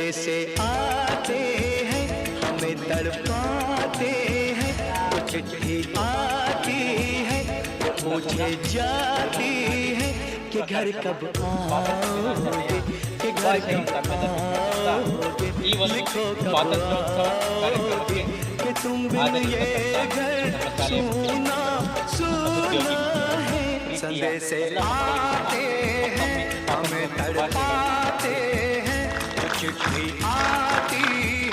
संदेशे आते हैं, हमें तड़पाते हैं। कुछ चिट्ठी आती है, पूछे जाती है कि घर कब आओगे, कि घर कब आओगे। लिखो कब आओगे, कि तुम बिन ये घर सुना सुना है। संदेशे आते हैं, हमें तड़पाते हैं। चिट्ठी आती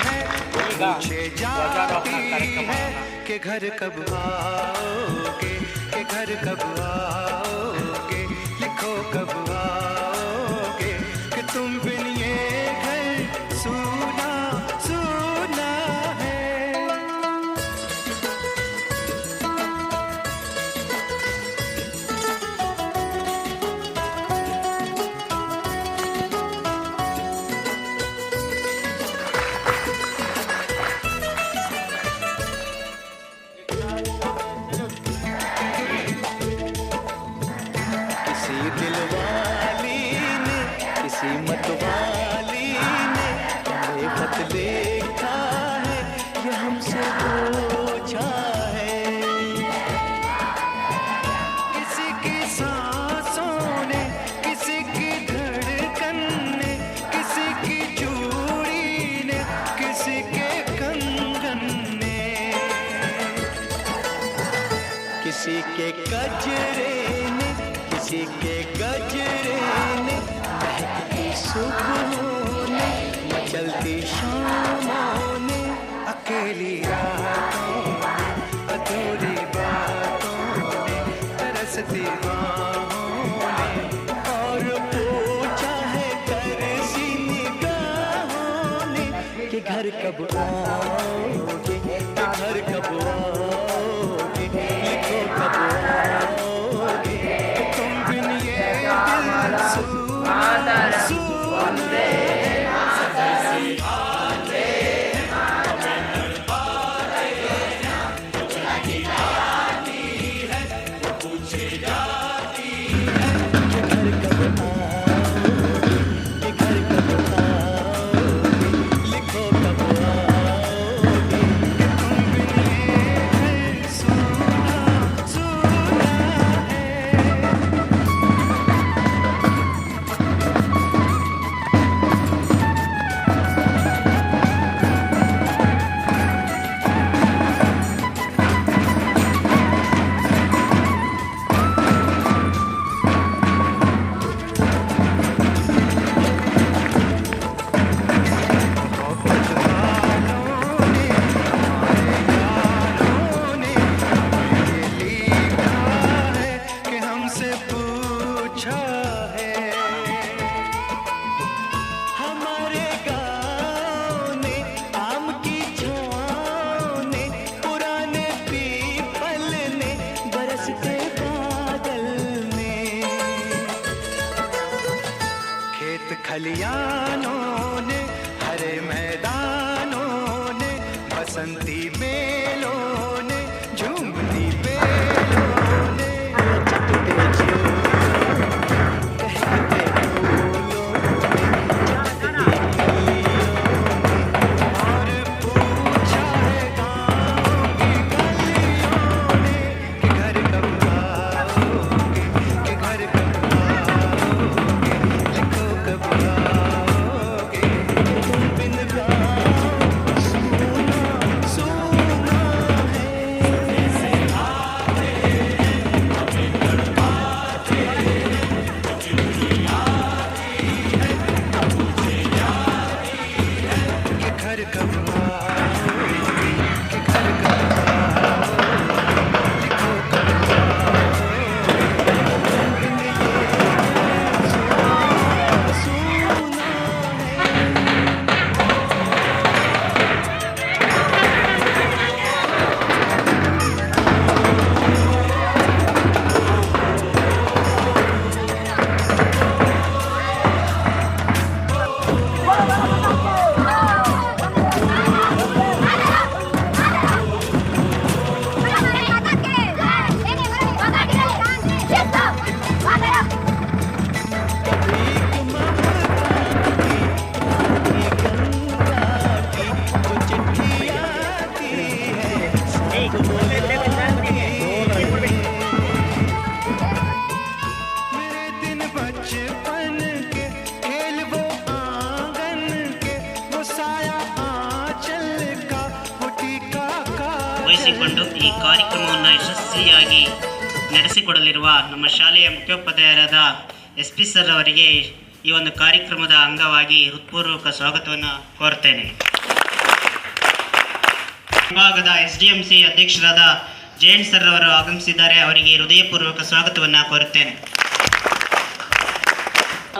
है, पूछे जाती है कि घर कब आओगे, कि घर कब आओगे। लिखो कब आओगे, कि तुम बिन ये घर सुना सुना है। किसी मतवाली ने हमें खत लिखा है, ये हमसे पूछा है। किसी की सांसों ने, किसी की धड़कन ने, किसी की चूड़ी ने, किसी के कंगन ने, किसी के गजरे ने, किसी के गजरे ने, सुबहों ने, मचलती शामों ने, अकेली रातों ने, अधूरी बातों ने, तरसती बाहों ने, और पूछा है तरसी निगाहों ने कि घर कब आओगे, कि घर कब आओगे। लिखो कब आओगे, कि तुम बिन ये दिल सुना ವಹಿಸಿಕೊಂಡು ಈ ಕಾರ್ಯಕ್ರಮವನ್ನು ಯಶಸ್ವಿಯಾಗಿ ನಡೆಸಿಕೊಡಲಿರುವ ನಮ್ಮ ಶಾಲೆಯ ಮುಖ್ಯೋಪಾಧ್ಯಾಯರಾದ SP ಸರ್ ಅವರಿಗೆ ಈ ಒಂದು ಕಾರ್ಯಕ್ರಮದ ಅಂಗವಾಗಿ ಹೃತ್ಪೂರ್ವಕ ಸ್ವಾಗತವನ್ನು ಕೋರುತ್ತೇನೆ. ವಿಭಾಗದ SDMC ಅಧ್ಯಕ್ಷರಾದ ಜಯಂತ್ ಸರ್ ಅವರು ಆಗಮಿಸಿದ್ದಾರೆ. ಅವರಿಗೆ ಹೃದಯಪೂರ್ವಕ ಸ್ವಾಗತವನ್ನು ಕೋರುತ್ತೇನೆ.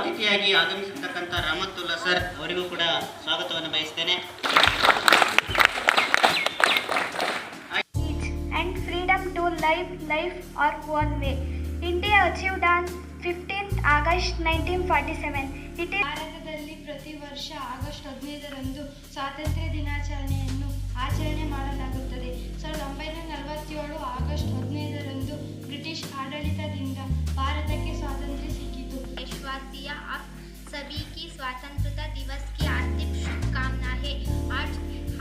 ಅತಿಥಿಯಾಗಿ ಆಗಮಿಸಿರ್ತಕ್ಕಂಥ ರಹಮತುಲ್ಲಾ ಸರ್ ಅವರಿಗೂ ಕೂಡ ಸ್ವಾಗತವನ್ನು ಬಯಸ್ತೇನೆ. And freedom to live life our own way. India achieved on 15th August 1947. It is ಭಾರತದಲ್ಲಿ ಪ್ರತಿ ವರ್ಷ ಆಗಸ್ಟ್ 15ರಂದು ಸ್ವಾತಂತ್ರ್ಯ ದಿನಾಚರಣೆಯನ್ನು ಆಚರಣೆ ಮಾಡಲಾಗುತ್ತದೆ. 1947 ಆಗಸ್ಟ್ 15ರಂದು ಬ್ರಿಟಿಷ್ ಆಡಳಿತದಿಂದ ಭಾರತಕ್ಕೆ ಸ್ವಾತಂತ್ರ್ಯ ಸಿಕ್ಕಿತು. देशवासियों आप सभी की स्वतंत्रता दिवस की हार्दिक शुभकामनाएं।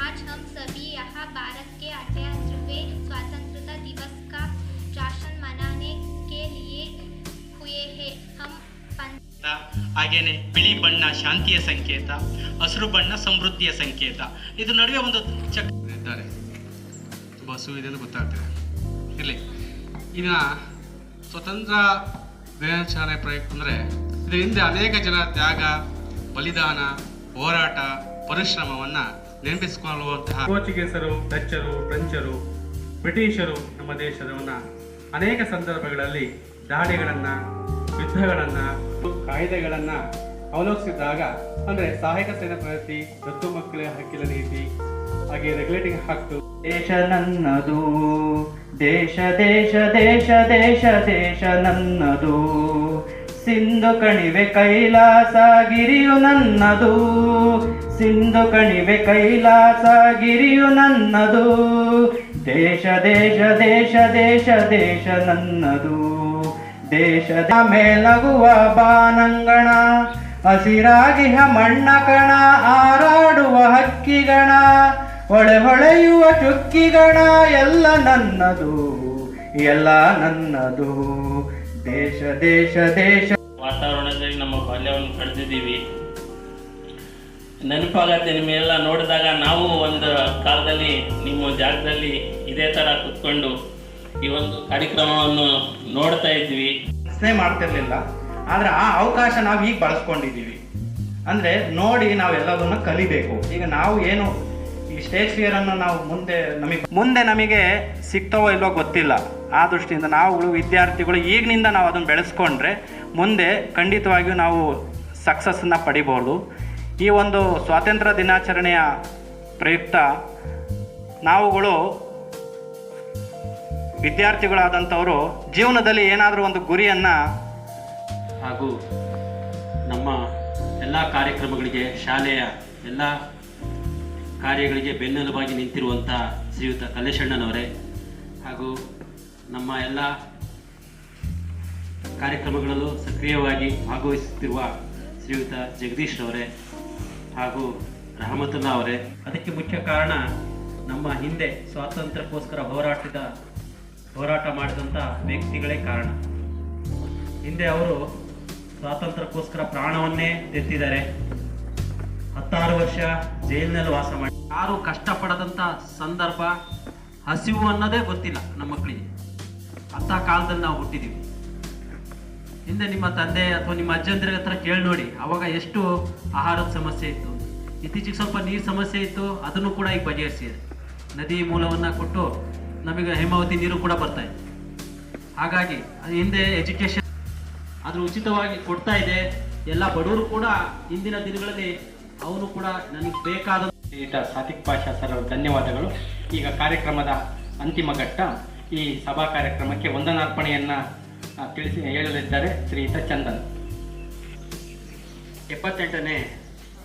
आज हम सभी यहाँ भारत के 78वें स्वतंत्रता दिवस का जश्न मनाने के लिए हुए हैं. हम ಹಾಗೇನೆ ಬಿಳಿ ಬಣ್ಣ ಶಾಂತಿಯ ಸಂಕೇತ, ಹಸಿರು ಬಣ್ಣ ಸಮೃದ್ಧಿಯ ಸಂಕೇತ. ಇದು ನಡುವೆ ಒಂದು ಚಕ್ರ ಇದ್ದಾರೆ. ಬಸ್ಸು ಇದೆ ಅಂತ ಗೊತ್ತಾಗ್ತದೆ. ಇರಲಿ, ಇನ್ನು ಸ್ವತಂತ್ರ ದಿನಾಚರಣೆ ಪ್ರಯುಕ್ತ ಅಂದರೆ ಇದರ ಹಿಂದೆ ಅನೇಕ ಜನ ತ್ಯಾಗ, ಬಲಿದಾನ, ಹೋರಾಟ, ಪರಿಶ್ರಮವನ್ನು ನೆನಪಿಸಿಕೊಳ್ಳುವಂತಹ ಪೋರ್ಚುಗೀಸರು, ಡಚ್ಚರು, ಫ್ರೆಂಚರು, ಬ್ರಿಟಿಷರು ನಮ್ಮ ದೇಶದವನ್ನು ಅನೇಕ ಸಂದರ್ಭಗಳಲ್ಲಿ ದಾಳಿಗಳನ್ನು, ಯುದ್ಧಗಳನ್ನು, ಕಾಯ್ದೆಗಳನ್ನು ಅವಲೋಕಿಸಿದಾಗ ಅಂದರೆ ಸಹಾಯಕ ಸೇನಾ ಪ್ರಗತಿ, ದತ್ತು ಮಕ್ಕಳ ಹಕ್ಕಿನ ನೀತಿ, ಹಾಗೆ ರೆಗ್ಯುಲೇಟಿಂಗ್ ಹಕ್ಕು. ದೇಶ ನನ್ನದು, ದೇಶ ದೇಶ ದೇಶ ದೇಶ ದೇಶ ನನ್ನದು, ಸಿಂಧು ಕಣಿವೆ ಕೈಲಾಸ ಗಿರಿಯು ನನ್ನದು, ಸಿಂಧು ಕಣಿವೆ ಕೈಲಾಸ ಗಿರಿಯು ನನ್ನದು, ದೇಶ ದೇಶ ದೇಶ ದೇಶ ದೇಶ ನನ್ನದು, ದೇಶದ ಮೇಲಗುವ ಬಾನಂಗಣ, ಹಸಿರಾಗಿ ಮಣ್ಣ ಕಣ, ಹಾರಾಡುವ ಹಕ್ಕಿಗಣ, ಹೊಳೆ ಹೊಳೆಯುವ ಚುಕ್ಕಿಗಣ, ಎಲ್ಲ ನನ್ನದು, ಎಲ್ಲ ನನ್ನದು, ದೇಶ ದೇಶ ದೇಶ. ವಾತಾವರಣದಲ್ಲಿ ನಮ್ಮ ಬಾಲ್ಯವನ್ನು ಕಳೆದಿದ್ದೀವಿ. ನೆನಪಾಗತ್ತೆ ನಿಮ್ಮೆಲ್ಲ ನೋಡಿದಾಗ. ನಾವು ಒಂದು ಕಾಲದಲ್ಲಿ ನಿಮ್ಮ ಜಾಗದಲ್ಲಿ ಇದೇ ಥರ ಕುತ್ಕೊಂಡು ಈ ಒಂದು ಕಾರ್ಯಕ್ರಮವನ್ನು ನೋಡ್ತಾ ಇದ್ವಿ. ಪ್ರಶ್ನೆ ಮಾಡ್ತಿರ್ಲಿಲ್ಲ, ಆದರೆ ಆ ಅವಕಾಶ ನಾವು ಈಗ ಬಳಸ್ಕೊಂಡಿದ್ದೀವಿ. ಅಂದರೆ ನೋಡಿ ನಾವೆಲ್ಲದನ್ನು ಕಲಿಬೇಕು. ಈಗ ನಾವು ಏನು ಈ ಸ್ಟೇಜ್ ಫಿಯರನ್ನು ನಾವು ಮುಂದೆ ನಮಗೆ ಸಿಗ್ತಾವೋ ಇಲ್ವೋ ಗೊತ್ತಿಲ್ಲ. ಆ ದೃಷ್ಟಿಯಿಂದ ನಾವುಗಳು ವಿದ್ಯಾರ್ಥಿಗಳು ಈಗಿನಿಂದ ನಾವು ಅದನ್ನು ಬೆಳೆಸ್ಕೊಂಡ್ರೆ ಮುಂದೆ ಖಂಡಿತವಾಗಿಯೂ ನಾವು ಸಕ್ಸಸ್ಸನ್ನು ಪಡಿಬೋದು. ಈ ಒಂದು ಸ್ವಾತಂತ್ರ್ಯ ದಿನಾಚರಣೆಯ ಪ್ರಯುಕ್ತ ನಾವುಗಳು ವಿದ್ಯಾರ್ಥಿಗಳಾದಂಥವರು ಜೀವನದಲ್ಲಿ ಏನಾದರೂ ಒಂದು ಗುರಿಯನ್ನು ಹಾಗೂ ನಮ್ಮ ಎಲ್ಲ ಕಾರ್ಯಕ್ರಮಗಳಿಗೆ, ಶಾಲೆಯ ಎಲ್ಲ ಕಾರ್ಯಗಳಿಗೆ ಬೆನ್ನೆಲುಬಾಗಿ ನಿಂತಿರುವಂಥ ಶ್ರೀಯುತ ಕಲ್ಲೇಶಣ್ಣನವರೇ, ಹಾಗೂ ನಮ್ಮ ಎಲ್ಲ ಕಾರ್ಯಕ್ರಮಗಳಲ್ಲೂ ಸಕ್ರಿಯವಾಗಿ ಭಾಗವಹಿಸುತ್ತಿರುವ ಶ್ರೀಯುತ ಜಗದೀಶ್ರವರೇ ಹಾಗೂ ರಹಮತುಲ್ಲಾ ಅವರೇ. ಅದಕ್ಕೆ ಮುಖ್ಯ ಕಾರಣ ನಮ್ಮ ಹಿಂದೆ ಸ್ವಾತಂತ್ರ್ಯಕ್ಕೋಸ್ಕರ ಹೋರಾಟ ಮಾಡಿದಂಥ ವ್ಯಕ್ತಿಗಳೇ ಕಾರಣ. ಹಿಂದೆ ಅವರು ಸ್ವಾತಂತ್ರ್ಯಕ್ಕೋಸ್ಕರ ಪ್ರಾಣವನ್ನೇ ತೆತ್ತಿದ್ದಾರೆ. 16 ವರ್ಷ ಜೈಲಿನಲ್ಲಿ ವಾಸ ಮಾಡಿ, ಯಾರು ಕಷ್ಟಪಡದಂಥ ಸಂದರ್ಭ, ಹಸಿವು ಅನ್ನೋದೇ ಗೊತ್ತಿಲ್ಲ ನಮ್ಮ ಮಕ್ಕಳಿಗೆ. ಅಂಥ ಕಾಲದಲ್ಲಿ ನಾವು ಹುಟ್ಟಿದ್ದೀವಿ. ಹಿಂದೆ ನಿಮ್ಮ ತಂದೆ ಅಥವಾ ನಿಮ್ಮ ಅಜ್ಜಂದ್ರ ಹತ್ರ ಕೇಳಿ ನೋಡಿ, ಅವಾಗ ಎಷ್ಟು ಆಹಾರದ ಸಮಸ್ಯೆ ಇತ್ತು. ಇತ್ತೀಚೆಗೆ ಸ್ವಲ್ಪ ನೀರು ಸಮಸ್ಯೆ ಇತ್ತು, ಅದನ್ನು ಕೂಡ ಈಗ ಬಗೆಹರಿಸಿದೆ. ನದಿ ಮೂಲವನ್ನು ಕೊಟ್ಟು ನಮಗೆ ಹೇಮಾವತಿ ನೀರು ಕೂಡ ಬರ್ತಾ ಇದೆ. ಹಾಗಾಗಿ ಹಿಂದೆ ಎಜುಕೇಷನ್ ಅದು ಉಚಿತವಾಗಿ ಕೊಡ್ತಾ ಇದೆ. ಎಲ್ಲ ಬಡವರು ಕೂಡ ಇಂದಿನ ದಿನಗಳಲ್ಲಿ ಅವನು ಕೂಡ ನನಗೆ ಬೇಕಾದ ಸಾದಿಕ್ ಪಾಷಾ ಸರ್ ಧನ್ಯವಾದಗಳು. ಈಗ ಕಾರ್ಯಕ್ರಮದ ಅಂತಿಮ ಘಟ್ಟ, ಈ ಸಭಾ ಕಾರ್ಯಕ್ರಮಕ್ಕೆ ವಂದನಾರ್ಪಣೆಯನ್ನು ಹೇಳಲಿದ್ದಾರೆ ಶ್ರೀಯುತ ಚಂದನ್. 78ನೇ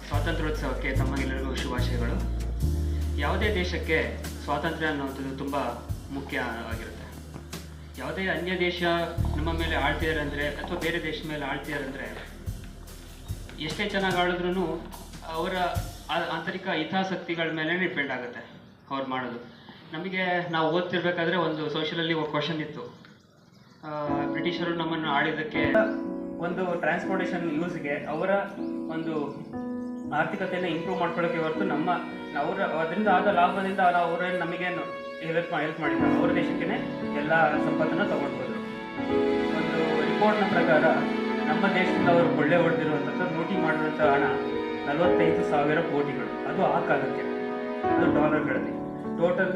ಸ್ವಾತಂತ್ರ್ಯೋತ್ಸವಕ್ಕೆ ತಮಗೆಲ್ಲರಿಗೂ ಶುಭಾಶಯಗಳು. ಯಾವುದೇ ದೇಶಕ್ಕೆ ಸ್ವಾತಂತ್ರ್ಯ ಅನ್ನೋದು ತುಂಬ ಮುಖ್ಯವಾಗಿರುತ್ತೆ. ಯಾವುದೇ ಅನ್ಯ ದೇಶ ನಮ್ಮ ಮೇಲೆ ಆಳ್ತಿದ್ದಾರೆ ಅಂದರೆ, ಅಥವಾ ಬೇರೆ ದೇಶದ ಮೇಲೆ ಆಳ್ತಿದ್ದಾರೆ ಅಂದರೆ, ಎಷ್ಟೇ ಚೆನ್ನಾಗಿ ಆಳಿದ್ರೂ ಅವರ ಆಂತರಿಕ ಹಿತಾಸಕ್ತಿಗಳ ಮೇಲೆ ಡಿಪೆಂಡ್ ಆಗುತ್ತೆ ಅವ್ರು ಮಾಡೋದು. ನಮಗೆ ನಾವು ಓದ್ತಿರ್ಬೇಕಾದ್ರೆ ಒಂದು ಸೋಷಿಯಲಲ್ಲಿ ಒಂದು ಕ್ವಶನ್ ಇತ್ತು, ಬ್ರಿಟಿಷರು ನಮ್ಮನ್ನು ಆಳಿದ್ದಕ್ಕೆ ಒಂದು ಟ್ರಾನ್ಸ್ಪೋರ್ಟೇಷನ್ ಯೂಸ್ಗೆ ಅವರ ಒಂದು ಆರ್ಥಿಕತೆಯನ್ನು ಇಂಪ್ರೂವ್ ಮಾಡ್ಕೊಳ್ಳೋಕ್ಕೆ ಹೊರತು ಅದರಿಂದ ಆದ ಲಾಭದಿಂದ ಅವರೇನು ನಮಗೇನು ಹೆಲ್ಪ್ ಮಾಡಿದ್ರು. ಅವ್ರ ದೇಶಕ್ಕೇ ಎಲ್ಲ ಸಂಪತ್ತನ್ನು ತಗೊಂಡ್ಬೋದು. ಒಂದು ರಿಪೋರ್ಟ್ನ ಪ್ರಕಾರ ನಮ್ಮ ದೇಶದಿಂದ ಅವರು ಕೊಳ್ಳೆ ಹೊಡೆದಿರುವಂಥದ್ದು ಲೂಟಿ ಮಾಡಿರುವಂಥ ಹಣ 45,000 ಕೋಟಿಗಳು. ಅದು ಆ ಕಾಲಕ್ಕೆ, ಅದು ಡಾಲರ್ಗಳಲ್ಲಿ. ಟೋಟಲ್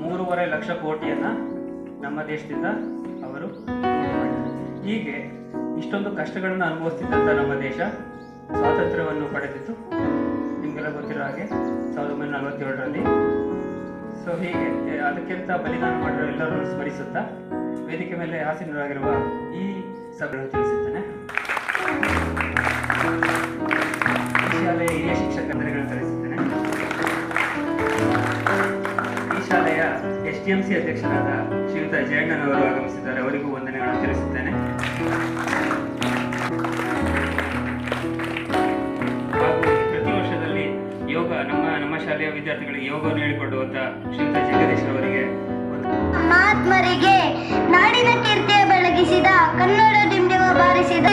3.5 ಲಕ್ಷ ಕೋಟಿಯನ್ನು ನಮ್ಮ ದೇಶದಿಂದ ಅವರು ಲೂಟಿ ಮಾಡಿದರು. ಹೀಗೆ ಇಷ್ಟೊಂದು ಕಷ್ಟಗಳನ್ನು ಅನುಭವಿಸ್ತಿದ್ದಂಥ ನಮ್ಮ ದೇಶ ಸ್ವಾತಂತ್ರ್ಯವನ್ನು ಪಡೆದಿತ್ತು ನಿಮಗೆಲ್ಲ ಗೊತ್ತಿರೋ ಹಾಗೆ 1947ರಲ್ಲಿ. ಸೊ ಹೀಗೆ ಅದಕ್ಕಿಂತ ಬಲಿದಾನ ಮಾಡಿರೋ ಎಲ್ಲರೂ ಸ್ಮರಿಸುತ್ತಾ ವೇದಿಕೆ ಮೇಲೆ ಆಸೀನರಾಗಿರುವ ಈ ಸಭೆಯನ್ನು ತಿಳಿಸುತ್ತೇನೆ. ಈ ಶಾಲೆಯ ಹಿರಿಯ ಶಿಕ್ಷಕರುಗಳನ್ನು ತಿಳಿಸುತ್ತೇನೆ. ಈ ಶಾಲೆಯ SDMC ಅಧ್ಯಕ್ಷರಾದ ಶ್ರೀಯುತ ಜಯಣ್ಣನವರು ಆಗಮಿಸಿದ್ದಾರೆ. ಅವರಿಗೂ ವಂದನೆಗಳನ್ನು ತಿಳಿಸುತ್ತೇನೆ. ಹಾಗೂ ಪ್ರತಿ ವರ್ಷದಲ್ಲಿ ಯೋಗ ನಮ್ಮ ಶಾಲೆಯ ವಿದ್ಯಾರ್ಥಿಗಳಿಗೆ ಯೋಗವನ್ನು ಹೇಳಿಕೊಡುವಂತ ಶ್ರೀಯುತ ಜಗದೀಶ್ ಅವರಿಗೆ, ಮಹಾತ್ಮರಿಗೆ ನಾಡಿನ ಕೀರ್ತಿಯ ಬೆಳಗಿಸಿದ ಕನ್ನಡ ಡಿಂಡಿಮ ಬಾರಿಸಿದ